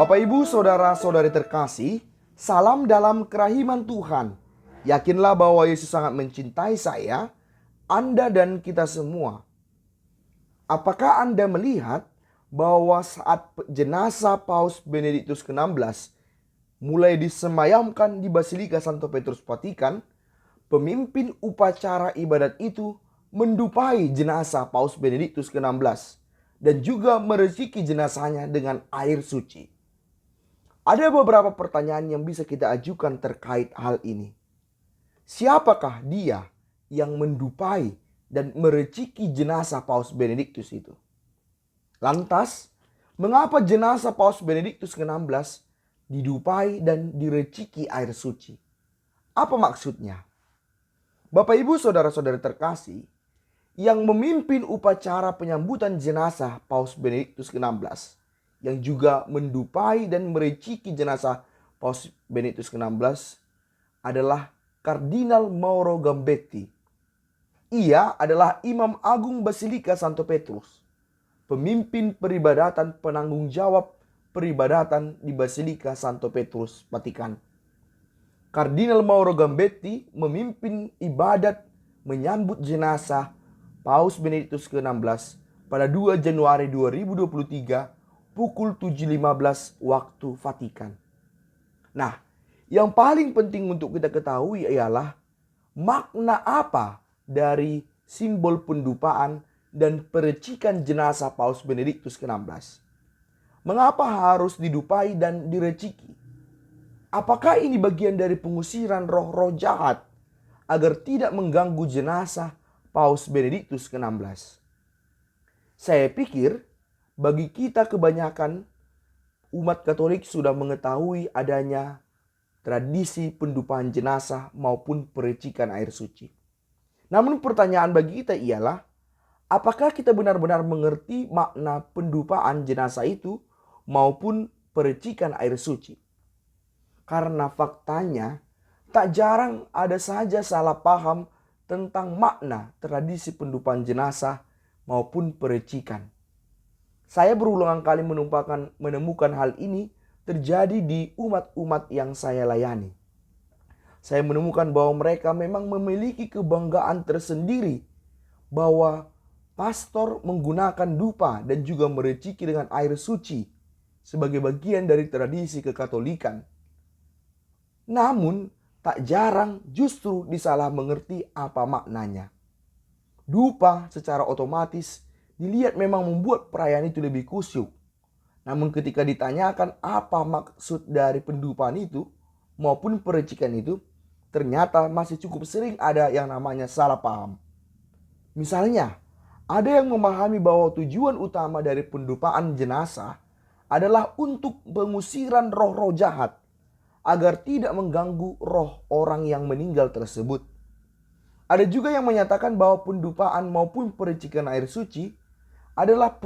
Bapak, Ibu, Saudara-saudari terkasih, salam dalam kerahiman Tuhan. Yakinlah bahwa Yesus sangat mencintai saya, Anda dan kita semua. Apakah Anda melihat bahwa saat jenazah Paus Benediktus ke-16 mulai disemayamkan di Basilika Santo Petrus Vatikan, pemimpin upacara ibadat itu mendupai jenazah Paus Benediktus ke-16 dan juga mereciki jenazahnya dengan air suci. Ada beberapa pertanyaan yang bisa kita ajukan terkait hal ini. Siapakah dia yang mendupai dan mereciki jenazah Paus Benediktus itu? Lantas, mengapa jenazah Paus Benediktus ke-16 didupai dan direciki air suci? Apa maksudnya? Bapak, Ibu, Saudara-saudari terkasih, yang memimpin upacara penyambutan jenazah Paus Benediktus ke-16 yang juga mendupai dan mereciki jenazah Paus Benediktus ke-16 adalah Kardinal Mauro Gambetti. Ia adalah Imam Agung Basilika Santo Petrus, pemimpin peribadatan penanggung jawab peribadatan di Basilika Santo Petrus Vatikan. Kardinal Mauro Gambetti memimpin ibadat menyambut jenazah Paus Benediktus ke-16 pada 2 Januari 2023 pukul 7.15 waktu Vatikan. Nah, yang paling penting untuk kita ketahui ialah makna apa dari simbol pendupaan dan perecikan jenazah Paus Benediktus ke-16. Mengapa harus didupai dan direciki? Apakah ini bagian dari pengusiran roh-roh jahat agar tidak mengganggu jenazah Paus Benediktus ke-16? Saya pikir bagi kita kebanyakan umat Katolik sudah mengetahui adanya tradisi pendupaan jenazah maupun perecikan air suci. Namun pertanyaan bagi kita ialah, apakah kita benar-benar mengerti makna pendupaan jenazah itu maupun perecikan air suci? Karena faktanya tak jarang ada saja salah paham tentang makna tradisi pendupaan jenazah maupun perecikan. Saya berulang kali menemukan hal ini terjadi di umat-umat yang saya layani. Saya menemukan bahwa mereka memang memiliki kebanggaan tersendiri bahwa pastor menggunakan dupa dan juga mereciki dengan air suci sebagai bagian dari tradisi kekatolikan. Namun, tak jarang justru disalah mengerti apa maknanya. Dupa secara otomatis dilihat memang membuat perayaan itu lebih khusyuk. Namun ketika ditanyakan apa maksud dari pendupaan itu maupun perecikan itu, ternyata masih cukup sering ada yang namanya salah paham. Misalnya, ada yang memahami bahwa tujuan utama dari pendupaan jenazah adalah untuk pengusiran roh-roh jahat agar tidak mengganggu roh orang yang meninggal tersebut. Ada juga yang menyatakan bahwa pendupaan maupun perecikan air suci adalah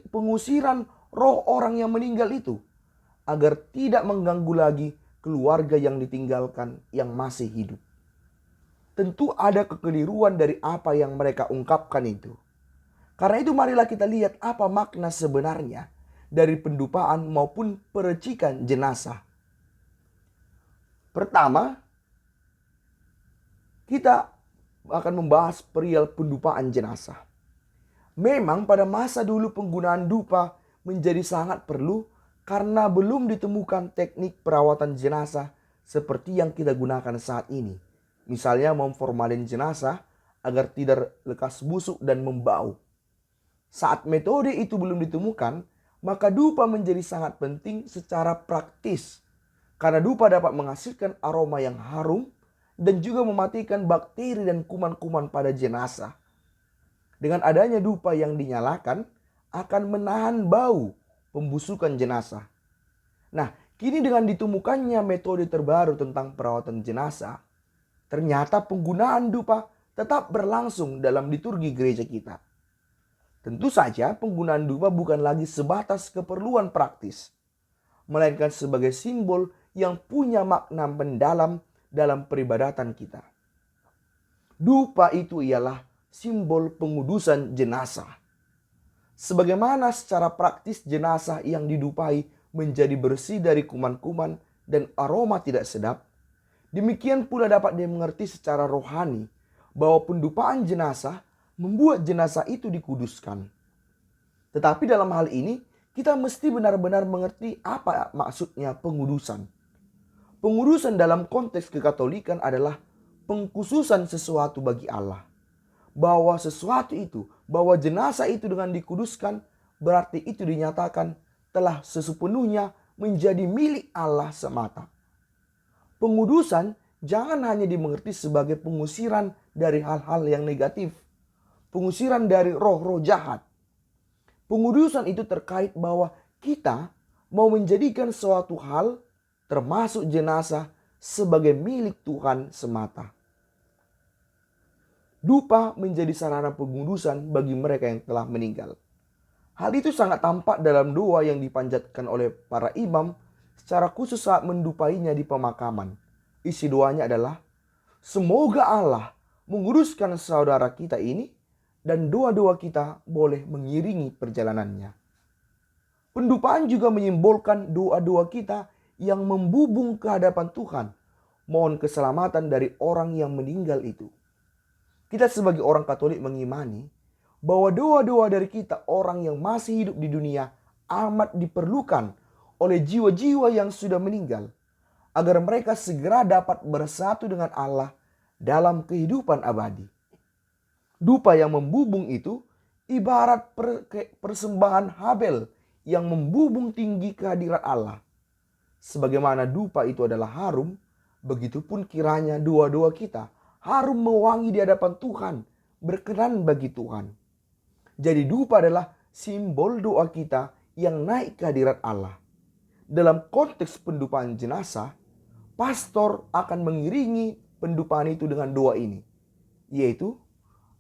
pengusiran roh orang yang meninggal itu agar tidak mengganggu lagi keluarga yang ditinggalkan yang masih hidup. Tentu ada kekeliruan dari apa yang mereka ungkapkan itu. Karena itu marilah kita lihat apa makna sebenarnya dari pendupaan maupun perecikan jenazah. Pertama, kita akan membahas perihal pendupaan jenazah. Memang pada masa dulu penggunaan dupa menjadi sangat perlu karena belum ditemukan teknik perawatan jenazah seperti yang kita gunakan saat ini. Misalnya memformalin jenazah agar tidak lekas busuk dan membau. Saat metode itu belum ditemukan, maka dupa menjadi sangat penting secara praktis. Karena dupa dapat menghasilkan aroma yang harum dan juga mematikan bakteri dan kuman-kuman pada jenazah. Dengan adanya dupa yang dinyalakan akan menahan bau pembusukan jenazah. Nah, kini dengan ditemukannya metode terbaru tentang perawatan jenazah, ternyata penggunaan dupa tetap berlangsung dalam liturgi gereja kita. Tentu saja penggunaan dupa bukan lagi sebatas keperluan praktis, melainkan sebagai simbol yang punya makna mendalam dalam peribadatan kita. Dupa itu ialah simbol pengudusan jenazah. Sebagaimana secara praktis jenazah yang didupai menjadi bersih dari kuman-kuman dan aroma tidak sedap, demikian pula dapat dimengerti secara rohani bahwa pendupaan jenazah membuat jenazah itu dikuduskan. Tetapi dalam hal ini kita mesti benar-benar mengerti apa maksudnya pengudusan. Pengudusan dalam konteks kekatolikan adalah pengkhususan sesuatu bagi Allah. Bahwa sesuatu itu, bahwa jenazah itu dengan dikuduskan, berarti itu dinyatakan telah sepenuhnya menjadi milik Allah semata. Pengudusan jangan hanya dimengerti sebagai pengusiran dari hal-hal yang negatif, pengusiran dari roh-roh jahat. Pengudusan itu terkait bahwa kita mau menjadikan suatu hal, termasuk jenazah, sebagai milik Tuhan semata. Dupa menjadi sarana pengudusan bagi mereka yang telah meninggal. Hal itu sangat tampak dalam doa yang dipanjatkan oleh para imam secara khusus saat mendupainya di pemakaman. Isi doanya adalah, semoga Allah menguruskan saudara kita ini dan doa-doa kita boleh mengiringi perjalanannya. Pendupaan juga menyimbolkan doa-doa kita yang membubung ke hadapan Tuhan. Mohon keselamatan dari orang yang meninggal itu. Kita sebagai orang Katolik mengimani bahwa doa-doa dari kita orang yang masih hidup di dunia amat diperlukan oleh jiwa-jiwa yang sudah meninggal, agar mereka segera dapat bersatu dengan Allah dalam kehidupan abadi. Dupa yang membubung itu ibarat persembahan Habel yang membubung tinggi kehadirat Allah. Sebagaimana dupa itu adalah harum, begitupun kiranya doa-doa kita harum mewangi di hadapan Tuhan, berkenan bagi Tuhan. Jadi dupa adalah simbol doa kita yang naik ke hadirat Allah. Dalam konteks pendupaan jenazah, pastor akan mengiringi pendupaan itu dengan doa ini, yaitu,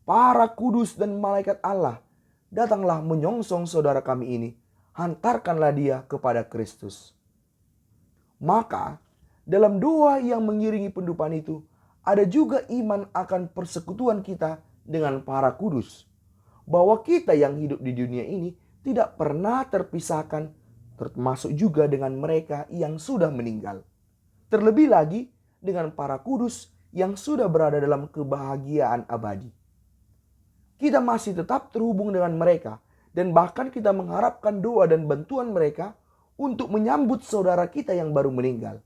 para kudus dan malaikat Allah, datanglah menyongsong saudara kami ini, hantarkanlah dia kepada Kristus. Maka dalam doa yang mengiringi pendupaan itu, ada juga iman akan persekutuan kita dengan para kudus. Bahwa kita yang hidup di dunia ini tidak pernah terpisahkan, termasuk juga dengan mereka yang sudah meninggal. Terlebih lagi dengan para kudus yang sudah berada dalam kebahagiaan abadi. Kita masih tetap terhubung dengan mereka, dan bahkan kita mengharapkan doa dan bantuan mereka untuk menyambut saudara kita yang baru meninggal.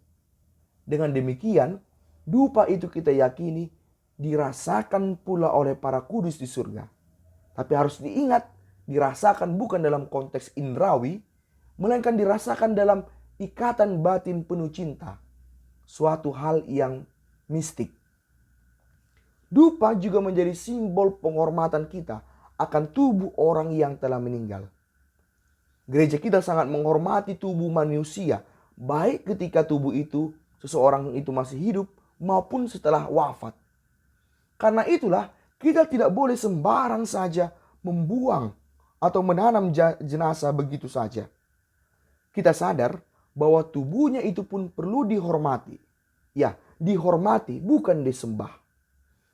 Dengan demikian, dupa itu kita yakini dirasakan pula oleh para kudus di surga. Tapi harus diingat, dirasakan bukan dalam konteks indrawi, melainkan dirasakan dalam ikatan batin penuh cinta. Suatu hal yang mistik. Dupa juga menjadi simbol penghormatan kita akan tubuh orang yang telah meninggal. Gereja kita sangat menghormati tubuh manusia, baik ketika tubuh itu, seseorang itu masih hidup, maupun setelah wafat. Karena itulah kita tidak boleh sembarang saja membuang atau menanam jenazah begitu saja. Kita sadar bahwa tubuhnya itu pun perlu dihormati. Ya, dihormati bukan disembah.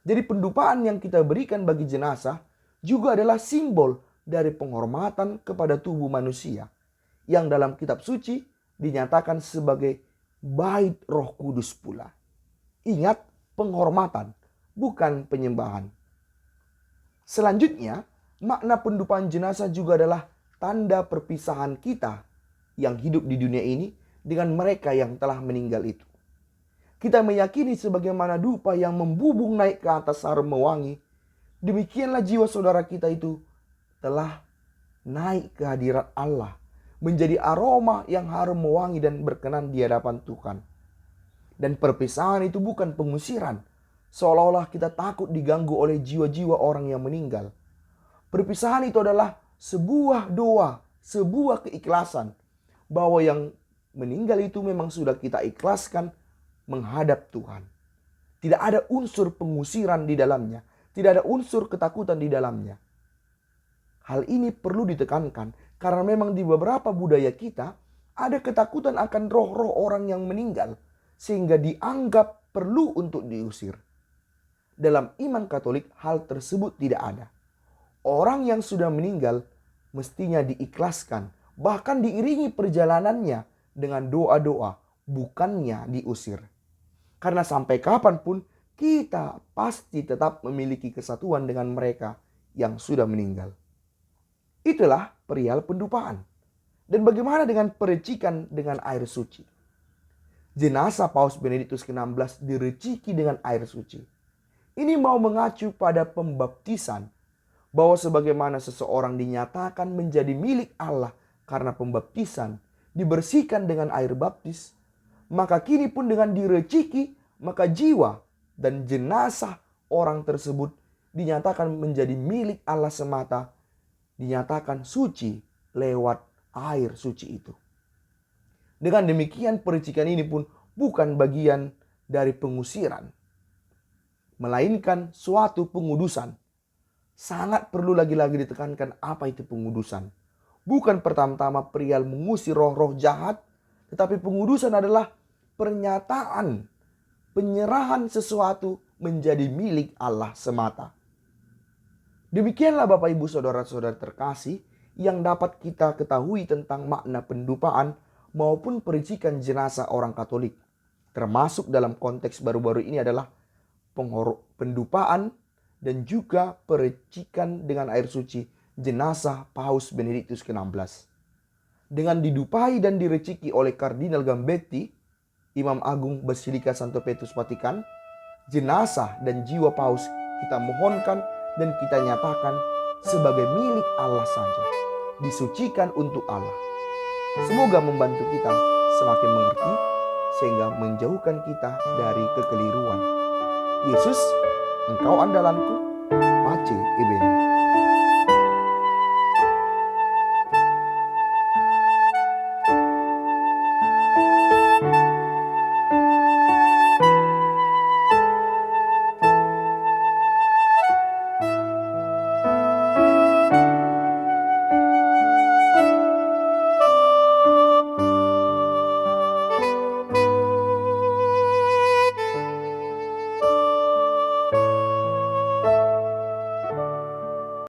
Jadi pendupaan yang kita berikan bagi jenazah juga adalah simbol dari penghormatan kepada tubuh manusia yang dalam kitab suci dinyatakan sebagai bait Roh Kudus pula. Ingat, penghormatan, bukan penyembahan. Selanjutnya, makna pendupaan jenazah juga adalah tanda perpisahan kita yang hidup di dunia ini dengan mereka yang telah meninggal itu. Kita meyakini sebagaimana dupa yang membubung naik ke atas harum mewangi, demikianlah jiwa saudara kita itu telah naik ke hadirat Allah, menjadi aroma yang harum mewangi dan berkenan di hadapan Tuhan. Dan perpisahan itu bukan pengusiran, seolah-olah kita takut diganggu oleh jiwa-jiwa orang yang meninggal. Perpisahan itu adalah sebuah doa, sebuah keikhlasan, bahwa yang meninggal itu memang sudah kita ikhlaskan menghadap Tuhan. Tidak ada unsur pengusiran di dalamnya, tidak ada unsur ketakutan di dalamnya. Hal ini perlu ditekankan karena memang di beberapa budaya kita ada ketakutan akan roh-roh orang yang meninggal sehingga dianggap perlu untuk diusir. Dalam iman Katolik hal tersebut tidak ada. Orang yang sudah meninggal mestinya diikhlaskan, bahkan diiringi perjalanannya dengan doa-doa, bukannya diusir. Karena sampai kapanpun kita pasti tetap memiliki kesatuan dengan mereka yang sudah meninggal. Itulah perihal pendupaan. Dan bagaimana dengan percikan dengan air suci? Jenazah Paus Benediktus ke-16 direciki dengan air suci. Ini mau mengacu pada pembaptisan, bahwa sebagaimana seseorang dinyatakan menjadi milik Allah karena pembaptisan, dibersihkan dengan air baptis, maka kini pun dengan direciki, maka jiwa dan jenazah orang tersebut dinyatakan menjadi milik Allah semata, dinyatakan suci lewat air suci itu. Dengan demikian percikan ini pun bukan bagian dari pengusiran, melainkan suatu pengudusan. Sangat perlu lagi-lagi ditekankan apa itu pengudusan. Bukan pertama-tama perihal mengusir roh-roh jahat, tetapi pengudusan adalah pernyataan, penyerahan sesuatu menjadi milik Allah semata. Demikianlah Bapak Ibu Saudara-saudara terkasih yang dapat kita ketahui tentang makna pendupaan maupun percikan jenazah orang Katolik. Termasuk dalam konteks baru-baru ini adalah pendupaan dan juga percikan dengan air suci jenazah Paus Benediktus ke-16. Dengan didupai dan direciki oleh Kardinal Gambetti, Imam Agung Basilika Santo Petrus Vatikan, jenazah dan jiwa Paus kita mohonkan dan kita nyatakan sebagai milik Allah saja, disucikan untuk Allah. Semoga membantu kita semakin mengerti sehingga menjauhkan kita dari kekeliruan. Yesus, Engkau andalanku, Pace Ebene.